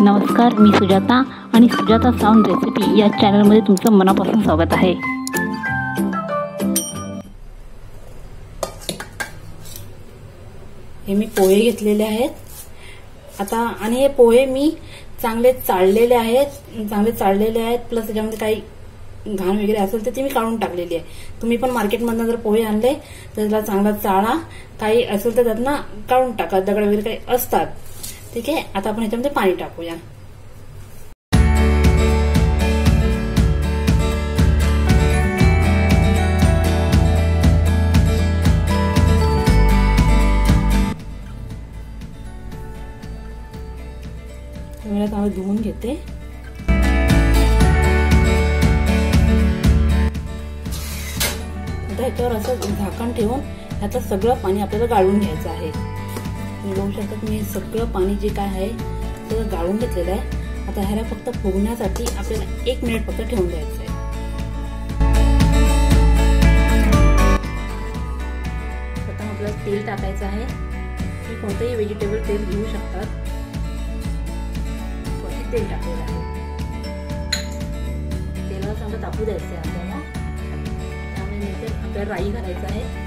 नमस्कार, मी सुजाता आणि Sujata sound recipe या चॅनलमध्ये तुमचं मनापासून स्वागत आहे। हे मी पोहे घेतलेले आहेत आता, आणि हे पोहे मी चांगले चाळलेले आहेत प्लस त्याच्यामध्ये काही घाण वगैरे असेल तर ती मी काढून टाकलेली आहे। तुम्ही पण मार्केटमधून जर पोहे आणले तर त्याला चांगला चाळा, काही असेल तर त्यातनं काढून टाका, दगड वगैरे काही असतात। ठीक आहे, आता आपण ह्याच्यामध्ये पाणी टाकूया। मी चांगलं धुवून घेते। आता ह्याच्यावर असं झाकण ठेवून ह्याचं सगळं पाणी आपल्याला गाळून घ्यायचं आहे। तुम्ही बघू शकता मी सगळं पाणी जे काय आहे ते गाळून घेतलेलं आहे। आता ह्याला फक्त फुगण्यासाठी आपल्याला 1 मिनिट फक्त ठेवून द्यायचं आहे। आता आपल्याला तेल टाकायचं आहे। तुम्ही कोणतंही व्हेजिटेबल तेल घेऊ शकतात। तेल टाकलेलं आहे, तेलाला चांगलं तापू द्यायचं आहे आपल्याला। त्यामुळे नंतर आपल्याला राई घालायचं आहे।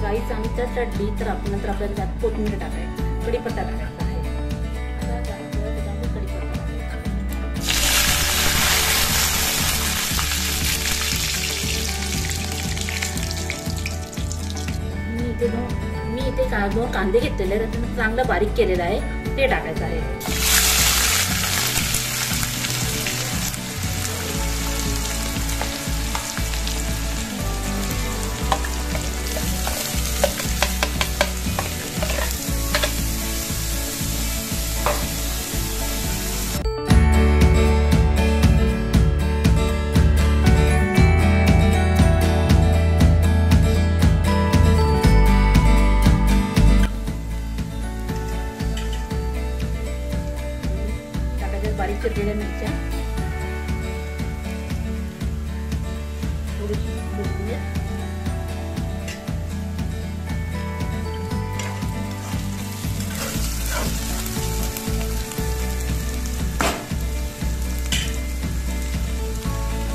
राई चांगली चटली तर आपण नंतर आपल्याला त्यात कोथिंबीर टाकायची, कढीपत्ता टाकायचा आहे। मी इथे 2 कांदे घेतलेले आहेत, त्यातून चांगलं बारीक केलेलं आहे, ते टाकायचं आहे। बारीक चिरलेल्या मिरच्या, थोडीशी कोथिंबीर,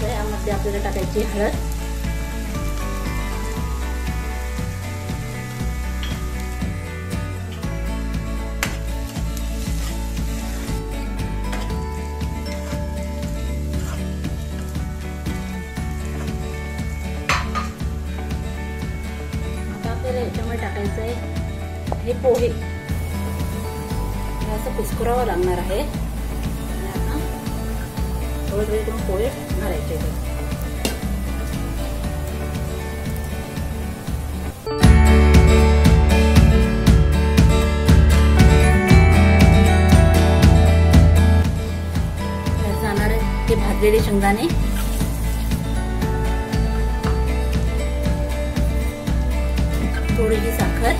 यामध्ये आपल्याला टाकायची हळद, ह्याच्यामध्ये टाकायचं आहे हे पोहे, असं कुस्करावं लागणार आहे। थोडे थोडे करून पोहे घालायचे। जाणार आहे ते भाजलेले शेंगदाणे, थोडीशी साखर,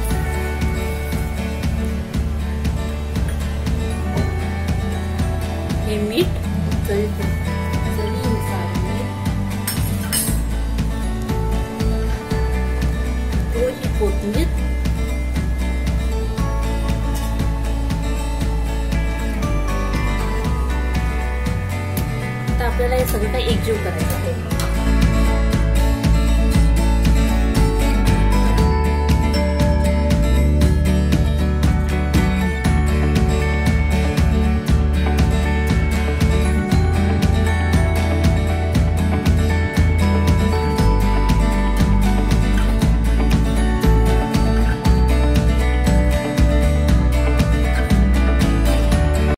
हे मीठ चवीनुसार मीठ, थोडीशी कोथिंबीर, आता आपल्याला हे सगळं काही एकजीव करायचं।